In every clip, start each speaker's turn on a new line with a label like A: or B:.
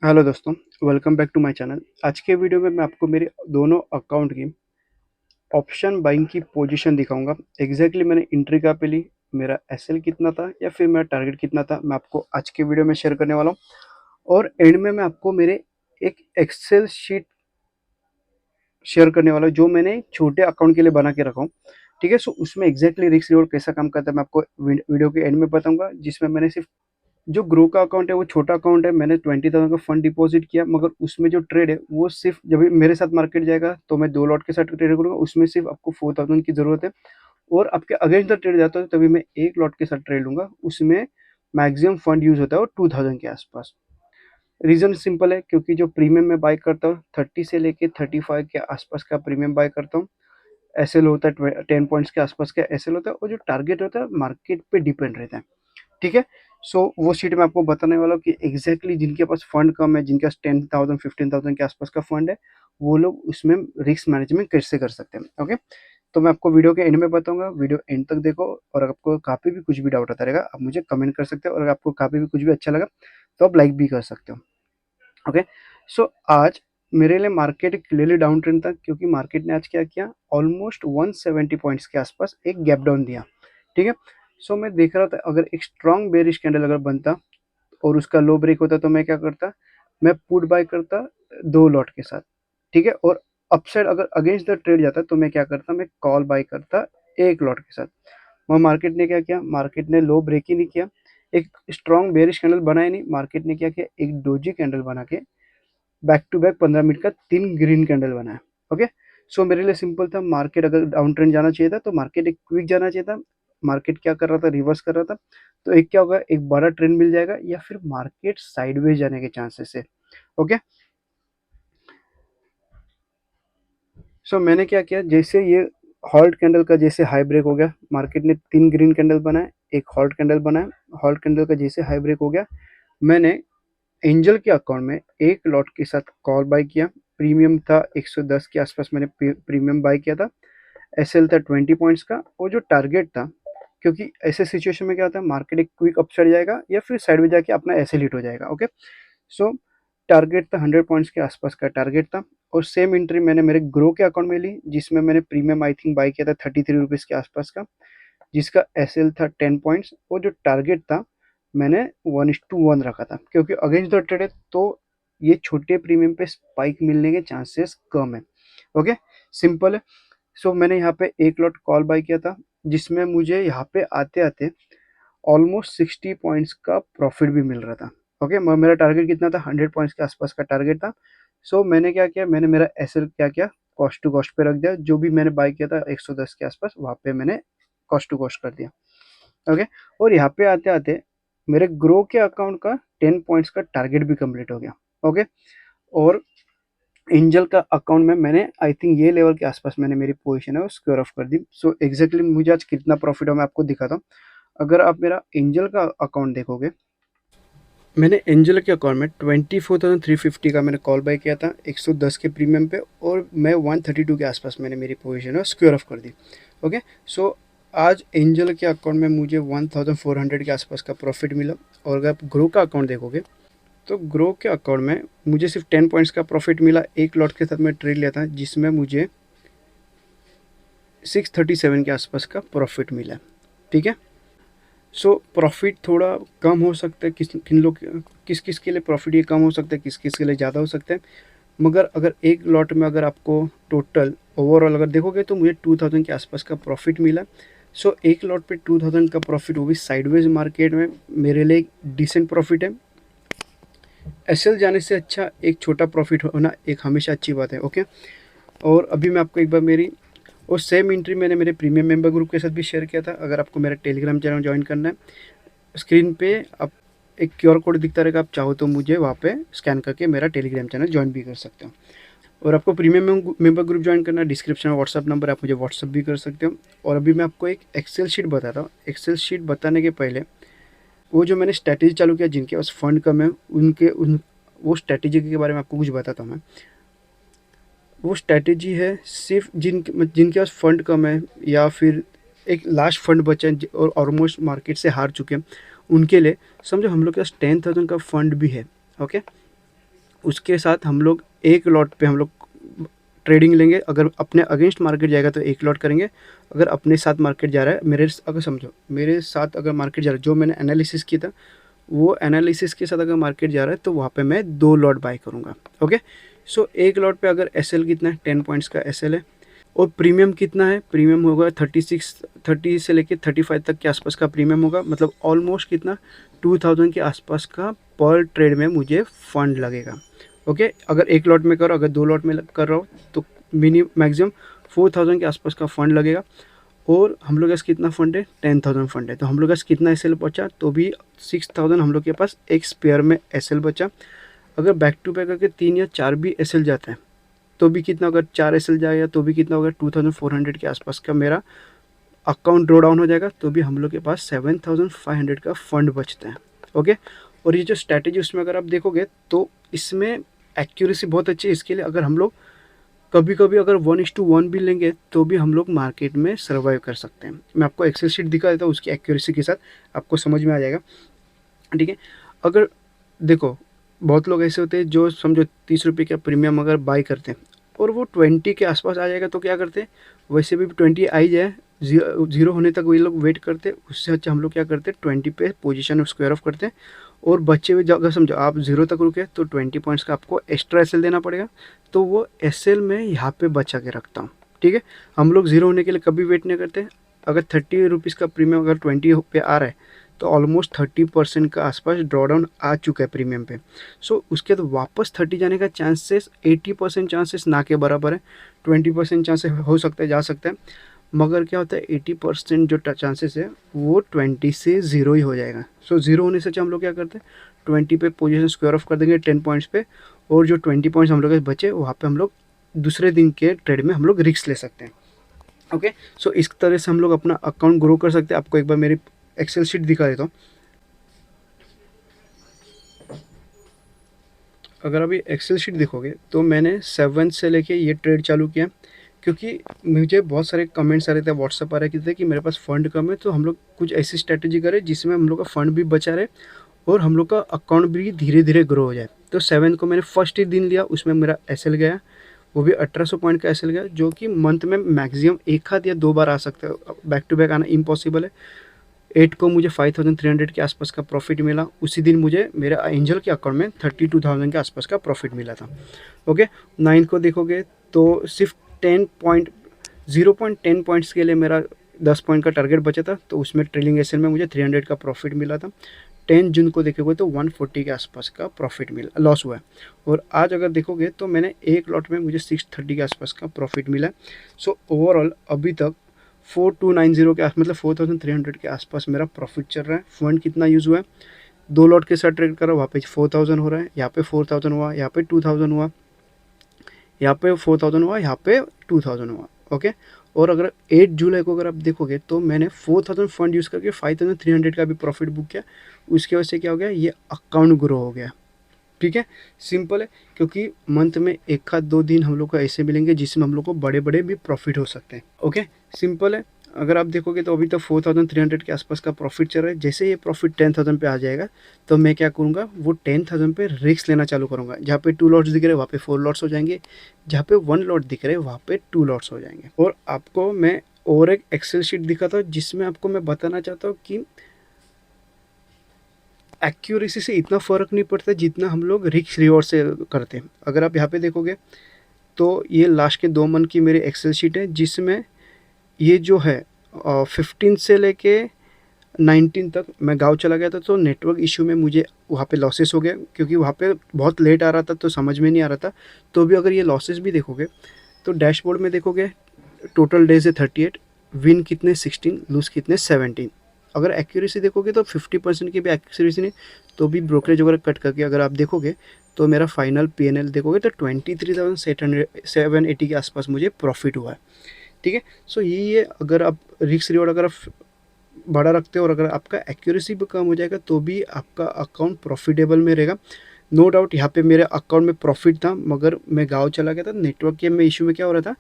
A: Hello दोस्तों, welcome back to my channel. आज के वीडियो में मैं आपको मेरे दोनों अकाउंट की ऑप्शन बाइंग की पोजीशन दिखाऊंगा। एग्जैक्टली मैंने एंट्री कहाँ पे ली, मेरा एसएल कितना था या फिर मेरा टारगेट कितना था, मैं आपको आज के वीडियो में शेयर करने वाला हूँ। और एंड में मैं आपको मेरे एक एक्सेल शीट शेयर करने वाला हूँ जो मैंने छोटे अकाउंट के लिए बना के रखा हूँ। ठीक है, सो उसमें एग्जैक्टली रिस्क रिवॉर्ड कैसा काम करता है मैं आपको वीडियो के एंड में बताऊंगा। जिसमें मैंने सिर्फ जो ग्रो का अकाउंट है वो छोटा अकाउंट है, मैंने 20,000 का फंड डिपॉजिट किया, मगर उसमें जो ट्रेड है वो सिर्फ जब भी मेरे साथ मार्केट जाएगा तो मैं 2 लॉट के साथ ट्रेड करूंगा, उसमें सिर्फ आपको 4,000 की ज़रूरत है। और आपके अगेंस्ट द ट्रेड जाता है तभी मैं 1 लॉट के साथ ट्रेड लूँगा, उसमें मैक्सिमम फंड यूज़ होता है वो 2,000 के आसपास। रीज़न सिंपल है, क्योंकि जो प्रीमियम मैं बाय करता हूँ 30 से लेके 35 के आसपास का प्रीमियम बाय करता हूँ। एसएल होता है 10 पॉइंट्स के आसपास का एसएल होता है, और जो टारगेट होता है मार्केट पे डिपेंड रहता है। ठीक है, सो वो शीट मैं आपको बताने वाला हूँ कि एग्जैक्टली जिनके पास फंड कम है, जिनके पास 10,000 15,000 के आसपास का फंड है, वो लोग उसमें रिस्क मैनेजमेंट कैसे कर सकते हैं। ओके, तो मैं आपको वीडियो के एंड में बताऊंगा, वीडियो एंड तक देखो। और अगर आपको काफ़ी भी कुछ भी डाउट आता रहेगा आप मुझे कमेंट कर सकते हो, और अगर आपको काफ़ी भी कुछ भी अच्छा लगा तो आप लाइक भी कर सकते हो। ओके, सो आज मेरे लिए मार्केट क्लियरली डाउन ट्रेंड था, क्योंकि मार्केट ने आज क्या किया, ऑलमोस्ट 170 पॉइंट्स के आसपास एक गैप डाउन दिया। ठीक है, सो मैं देख रहा था अगर एक स्ट्रॉन्ग बेरिश कैंडल अगर बनता और उसका लो ब्रेक होता तो मैं क्या करता, मैं पुट बाय करता 2 लॉट के साथ। ठीक है, और अपसाइड अगर अगेंस्ट द ट्रेड जाता तो मैं क्या करता, मैं कॉल बाय करता 1 लॉट के साथ। वहाँ मार्केट ने क्या किया, मार्केट ने लो ब्रेक ही नहीं किया, एक स्ट्रॉन्ग बेरिश कैंडल बनाया नहीं, मार्केट ने क्या किया, एक डोजी कैंडल बना के बैक टू बैक 15 मिनट का 3 ग्रीन कैंडल बनाया। ओके, सो मेरे लिए सिंपल था, मार्केट अगर डाउन ट्रेंड जाना चाहिए था तो मार्केट एक क्विक जाना चाहिए था। मार्केट क्या कर रहा था, रिवर्स कर रहा था, तो एक क्या होगा, एक बड़ा ट्रेंड मिल जाएगा या फिर मार्केट साइडवेज जाने के चांसेस है। ओके, सो मैंने क्या किया, जैसे ये हॉल्ट कैंडल का जैसे हाई ब्रेक हो गया, मार्केट ने 3 ग्रीन कैंडल बनाए, एक हॉल्ट कैंडल बनाया, हॉल्ट कैंडल का जैसे हाई ब्रेक हो गया, मैंने एंजल के अकाउंट में 1 लॉट के साथ कॉल बाय किया। प्रीमियम था 110 के आसपास, मैंने प्रीमियम बाय किया था। एसएल था 20 पॉइंट्स का, और जो टारगेट था, क्योंकि ऐसे सिचुएशन में क्या होता है, मार्केट एक क्विक अपसाइड जाएगा या फिर साइड में जाके अपना एसएल हिट हो जाएगा। ओके, सो टारगेट था 100 पॉइंट्स के आसपास का टारगेट था। और सेम एंट्री मैंने मेरे ग्रो के अकाउंट में ली, जिसमें मैंने प्रीमियम आई थिंक बाय किया था 33 रुपीज़ के आसपास का, जिसका एसएल था 10 पॉइंट्स, और जो टारगेट था मैंने 1:1 रखा था, क्योंकि अगेंस्ट द ट्रेड है तो ये छोटे प्रीमियम पे स्पाइक मिलने के चांसेस कम है। ओके, सिंपल है। सो मैंने यहाँ पे 1 लॉट कॉल बाय किया था, जिसमें मुझे यहाँ पे आते आते ऑलमोस्ट 60 पॉइंट्स का प्रॉफिट भी मिल रहा था। ओके, मेरा टारगेट कितना था, 100 पॉइंट्स के आसपास का टारगेट था। सो मैंने क्या किया, मैंने मेरा एसएल क्या किया, कॉस्ट टू कॉस्ट पे रख दिया, जो भी मैंने बाय किया था 110 के आसपास वहाँ पे मैंने कॉस्ट टू कॉस्ट कर दिया। ओके, और यहाँ पे आते आते मेरे ग्रो के अकाउंट का 10 पॉइंट्स का टारगेट भी कंप्लीट हो गया। ओके, और एंजल का अकाउंट में मैंने आई थिंक ये लेवल के आसपास मैंने मेरी पोजीशन है वो स्क्वायर ऑफ कर दी। सो एग्जैक्टली मुझे आज कितना प्रॉफिट हुआ मैं आपको दिखाता हूँ। अगर आप मेरा एंजल का अकाउंट देखोगे, मैंने एंजल के अकाउंट में 24,350 का मैंने कॉल बाय किया था 110 के प्रीमियम पे, और मैं 132 के आसपास मैंने मेरी पोजीशन है स्क्वायर ऑफ कर दी। ओके, सो आज एंजल के अकाउंट में मुझे 1,400 के आसपास का प्रॉफिट मिला। और अगर आप ग्रो का अकाउंट देखोगे तो ग्रो के अकाउंट में मुझे सिर्फ 10 पॉइंट्स का प्रॉफिट मिला। एक लॉट के साथ मैं ट्रेड लिया था, जिसमें मुझे 637 के आसपास का प्रॉफिट मिला। ठीक है, सो प्रॉफिट थोड़ा कम हो सकता है, किस किस के लिए प्रॉफिट ये कम हो सकता है, किस किस के लिए ज़्यादा हो सकता है। मगर अगर एक लॉट में अगर आपको टोटल ओवरऑल अगर देखोगे तो मुझे 2000 के आसपास का प्रॉफिट मिला। सो एक लॉट पे 2000 का प्रॉफिट, वो भी साइडवेज मार्केट में, मेरे लिए एक डिसेंट प्रॉफिट है। एसएल जाने से अच्छा एक छोटा प्रॉफिट होना एक हमेशा अच्छी बात है। ओके, और अभी मैं आपको एक बार मेरी और सेम एंट्री मैंने मेरे प्रीमियम मेंबर ग्रुप के साथ भी शेयर किया था। अगर आपको मेरा टेलीग्राम चैनल ज्वाइन करना है, स्क्रीन पे आप एक क्यूआर कोड दिखता रहेगा, आप चाहो तो मुझे वहाँ पे स्कैन करके मेरा टेलीग्राम चैनल ज्वाइन भी कर सकते हो। और आपको प्रीमियम मेंबर ग्रुप ज्वाइन करना है, डिस्क्रिप्शन में व्हाट्सअप नंबर, आप मुझे व्हाट्सअप भी कर सकते हो। और अभी मैं आपको एक एक्सेल शीट बताता हूँ। एक्सेल शीट बताने के पहले वो जो मैंने स्ट्रैटेजी चालू किया, जिनके पास फंड कम है उनके उन वो स्ट्रैटेजी के बारे में आपको कुछ बताता हूँ मैं। वो स्ट्रैटेजी है सिर्फ जिनके पास फंड कम है, या फिर एक लास्ट फंड बचा है और ऑलमोस्ट मार्केट से हार चुके हैं, उनके लिए। समझो हम लोग के पास 10,000 का फंड भी है। ओके, उसके साथ हम लोग एक लॉट पे हम लोग ट्रेडिंग लेंगे। अगर अपने अगेंस्ट मार्केट जाएगा तो एक लॉट करेंगे, अगर अपने साथ मार्केट जा रहा है, अगर समझो मेरे साथ अगर मार्केट जा रहा है, जो मैंने एनालिसिस किया था वो एनालिसिस के साथ अगर मार्केट जा रहा है तो वहाँ पे मैं 2 लॉट बाय करूँगा। ओके, सो एक लॉट पे अगर एसएल कितना है, 10 पॉइंट्स का एसएल है, और प्रीमियम कितना है, प्रीमियम होगा 30 से लेके 35 तक के आसपास का प्रीमियम होगा, मतलब ऑलमोस्ट कितना 2000 के आसपास का पर ट्रेड में मुझे फंड लगेगा। ओके, अगर एक लॉट में करो, अगर 2 लॉट में कर रहा हूँ तो मैक्सिमम 4000 के आसपास का फंड लगेगा। और हम लोग के पास कितना फंड है, 10,000 फंड है, तो हम लोग के पास कितना एसएल बचा, तो भी 6000 हम लोग के पास एक स्पेयर में एसएल बचा। अगर बैक टू बैक करके 3 या 4 भी एसएल जाता है तो भी कितना, अगर 4 एसएल जाएगा तो भी कितना होगा, 2400 के आसपास का मेरा अकाउंट ड्रॉ डाउन हो जाएगा, तो भी हम लोग के पास 7500 का फंड बचता है। ओके, और ये जो स्ट्रैटेजी उसमें अगर आप देखोगे तो इसमें एक्यूरेसी बहुत अच्छी है। इसके लिए अगर हम लोग कभी कभी अगर 1:1 भी लेंगे तो भी हम लोग मार्केट में सर्वाइव कर सकते हैं। मैं आपको एक्सेल शीट दिखा देता हूँ, उसकी एक्यूरेसी के साथ आपको समझ में आ जाएगा। ठीक है, अगर देखो बहुत लोग ऐसे होते हैं जो समझो 30 रुपये का प्रीमियम अगर बाई करते हैं और वो 20 के आसपास आ जाएगा तो क्या करते हैं, वैसे भी 20 आ ही जाए, जीरो होने तक वही लोग वेट करते हैं। उससे अच्छा हम लोग क्या करते हैं, 20 पे पोजीशन स्क्वायर ऑफ करते हैं, और बच्चे हुए अगर समझो आप 0 तक रुके तो 20 पॉइंट्स का आपको एक्स्ट्रा एसएल देना पड़ेगा, तो वो एसएल में यहाँ पे बचा के रखता हूँ। ठीक है, हम लोग जीरो होने के लिए कभी वेट नहीं करते। अगर 30 रुपीज़ का प्रीमियम अगर 20 पे आ रहा है तो ऑलमोस्ट 30% का आसपास ड्रॉडाउन आ चुका है प्रीमियम पे। सो उसके बाद वापस 30 जाने का चांसेस 80% चांसेस ना के बराबर है। 20% चांसेस हो सकता है, जा सकता है, मगर क्या होता है 80% जो चांसेस है वो 20 से ज़ीरो ही हो जाएगा। सो ज़ीरो होने से हम लोग क्या करते हैं, 20 पे पोजीशन स्क्वायर ऑफ कर देंगे 10 पॉइंट्स पे, और जो 20 पॉइंट्स हम लोग के बचे वहाँ पे हम लोग दूसरे दिन के ट्रेड में हम लोग रिस्क ले सकते हैं। ओके, सो इस तरह से हम लोग अपना अकाउंट ग्रो कर सकते हैं। आपको एक बार मेरी एक्सेल शीट दिखा देता हूँ। अगर अभी एक्सेल शीट देखोगे तो मैंने 7 से लेके ये ट्रेड चालू किया, क्योंकि मुझे बहुत सारे कमेंट्स आ रहे थे, व्हाट्सअप आ रहे थे कि मेरे पास फंड कम है, तो हम लोग कुछ ऐसी स्ट्रैटेजी करें जिसमें हम लोग का फंड भी बचा रहे और हम लोग का अकाउंट भी धीरे धीरे ग्रो हो जाए। तो 7 को मैंने फर्स्ट ही दिन लिया, उसमें मेरा एसएल गया, वो भी 1800 पॉइंट का एसएल गया, जो कि मंथ में मैक्सिमम एक हाथ या 2 बार आ सकता है, बैक टू बैक आना इम्पॉसिबल है। 8 को मुझे 5300 के आसपास का प्रॉफिट मिला। उसी दिन मुझे मेरे एंजल के अकाउंट में 32,000 के आसपास का प्रॉफिट मिला था। ओके, 9 को देखोगे तो सिर्फ 0.10 पॉइंट्स के लिए मेरा 10 पॉइंट का टारगेट बचा था, तो उसमें ट्रेलिंग एसएल में मुझे 300 का प्रॉफिट मिला था। 10 जून को देखोगे तो 140 के आसपास का प्रॉफिट मिला, लॉस हुआ है। और आज अगर देखोगे तो मैंने एक लॉट में मुझे 630 के आसपास का प्रॉफिट मिला। सो ओवरऑल अभी तक 4290 के मतलब 4300 के आसपास मेरा प्रॉफिट चल रहा है। फंड कितना यूज़ हुआ है, 2 लॉट के साथ ट्रेड करा, वहाँ पे 4000 हो रहा है, यहाँ पे 4000 हुआ, यहाँ पे 2000 हुआ, यहाँ पे 4000 हुआ, यहाँ पे 2000 हुआ। ओके, और अगर 8 जुलाई को अगर आप देखोगे तो मैंने 4000 फंड यूज़ करके 5300 का भी प्रॉफिट बुक किया। उसकी वजह से क्या हो गया, ये अकाउंट ग्रो हो गया। ठीक है, सिंपल है, क्योंकि मंथ में एक आध 2 दिन हम लोग को ऐसे मिलेंगे जिसमें हम लोग को बड़े बड़े भी प्रॉफिट हो सकते हैं। ओके, सिंपल है। अगर आप देखोगे तो अभी तक 4300 के आसपास का प्रॉफिट चल रहा है। जैसे ये प्रॉफिट 10,000 पे आ जाएगा तो मैं क्या करूँगा, वो 10,000 पे रिस्क लेना चालू करूँगा। जहाँ पे 2 लॉट्स दिख रहे हैं वहाँ पे 4 लॉट्स हो जाएंगे, जहाँ पे 1 लॉट दिख रहे हैं वहाँ पे 2 लॉट्स हो जाएंगे। और आपको मैं और एक एक्सेल शीट दिखाता हूँ जिसमें आपको मैं बताना चाहता हूँ कि एक्यूरेसी से इतना फ़र्क नहीं पड़ता जितना हम लोग रिस्क रिवॉर्ड से करते हैं। अगर आप यहाँ पे देखोगे तो ये लास्ट के 2 मंथ की मेरी एक्सेल शीट है, जिसमें ये जो है 15 से लेके 19 तक मैं गाँव चला गया था, तो नेटवर्क इशू में मुझे वहाँ पे लॉसेस हो गए, क्योंकि वहाँ पे बहुत लेट आ रहा था तो समझ में नहीं आ रहा था। तो भी अगर ये लॉसेस भी देखोगे तो डैशबोर्ड में देखोगे टोटल डेज है 38, विन कितने 16, लूज़ कितने 17। अगर एक्यूरेसी देखोगे तो 50% की भी एक्यूरेसी नहीं, तो भी ब्रोकरेज वगैरह कट करके अगर आप देखोगे तो मेरा फाइनल पीएनएल देखोगे तो 23,780 के आसपास मुझे प्रॉफिट हुआ है। ठीक है, सो यही है। अगर आप रिस्क रिवॉर्ड अगर आप बड़ा रखते हो और अगर आपका एक्यूरेसी भी कम हो जाएगा तो भी आपका अकाउंट प्रॉफिटेबल में रहेगा। नो डाउट यहाँ पे मेरे अकाउंट में प्रॉफिट था, मगर मैं गाँव चला गया था, नेटवर्क के में इशू में क्या हो रहा था,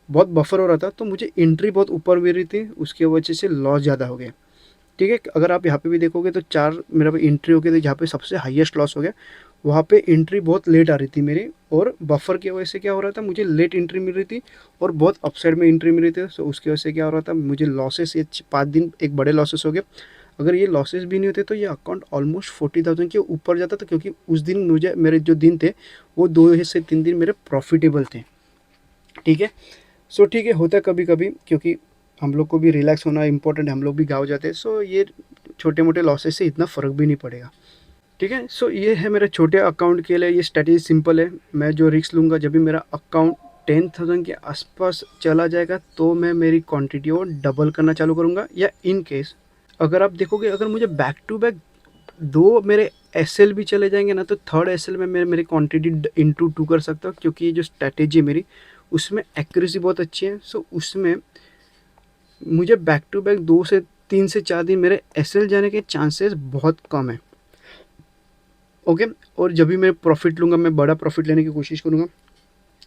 A: बहुत बफर हो रहा था, तो मुझे एंट्री बहुत ऊपर मिल रही थी, उसकी वजह से लॉस ज़्यादा हो गया। ठीक है, अगर आप यहाँ पे भी देखोगे तो 4 मेरा एंट्री हो गया था जहाँ पे सबसे हाईएस्ट लॉस हो गया, वहाँ पे एंट्री बहुत लेट आ रही थी मेरी, और बफर की वजह से क्या हो रहा था, मुझे लेट एंट्री मिल रही थी और बहुत अपसाइड में एंट्री मिल रही थी। सो उसकी वजह से क्या हो रहा था, मुझे लॉसेस, ये 5 दिन एक बड़े लॉसेस हो गए। अगर ये लॉसेस भी नहीं होते तो ये अकाउंट ऑलमोस्ट 40,000 के ऊपर जाता था, क्योंकि उस दिन मुझे, मेरे जो दिन थे वो 2 से 3 दिन मेरे प्रॉफिटेबल थे। ठीक है, सो ठीक है, होता है कभी कभी, क्योंकि हम लोग को भी रिलैक्स होना इंपॉर्टेंट है, हम लोग भी गाँव जाते हैं। सो ये छोटे मोटे लॉसेस से इतना फ़र्क भी नहीं पड़ेगा। ठीक है, सो ये है मेरे छोटे अकाउंट के लिए, ये स्ट्रैटेजी सिंपल है। मैं जो रिस्क लूँगा, जब भी मेरा अकाउंट 10,000 के आसपास चला जाएगा तो मैं मेरी क्वांटिटी को डबल करना चालू करूँगा। या इन केस अगर आप देखोगे, अगर मुझे बैक टू बैक 2 मेरे एसएल भी चले जाएंगे ना, तो थर्ड एसएल में मैं मेरी क्वांटिटी इंटू 2 कर सकता हूँ, क्योंकि ये जो स्ट्रैटेजी है मेरी, उसमें एक्यूरेसी बहुत अच्छी है। सो उसमें मुझे बैक टू बैक 2 से 3 से 4 दिन मेरे एसएल जाने के चांसेस बहुत कम है। ओके, और जब भी मैं प्रॉफिट लूँगा, मैं बड़ा प्रॉफिट लेने की कोशिश करूँगा।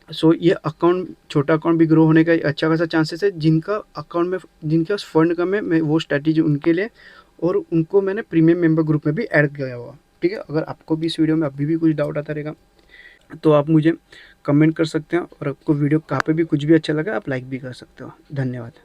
A: सो ये अकाउंट, छोटा अकाउंट भी ग्रो होने का अच्छा खासा चांसेस है। जिनका अकाउंट में, जिनके पास फंड कम है, मैं वो स्ट्रैटेजी उनके लिए, और उनको मैंने प्रीमियम मेंबर ग्रुप में भी ऐड किया हुआ। ठीक है, अगर आपको भी इस वीडियो में अभी भी कुछ डाउट आता रहेगा तो आप मुझे कमेंट कर सकते हैं, और आपको वीडियो कहाँ पे भी कुछ भी अच्छा लगा आप लाइक भी कर सकते हो। धन्यवाद।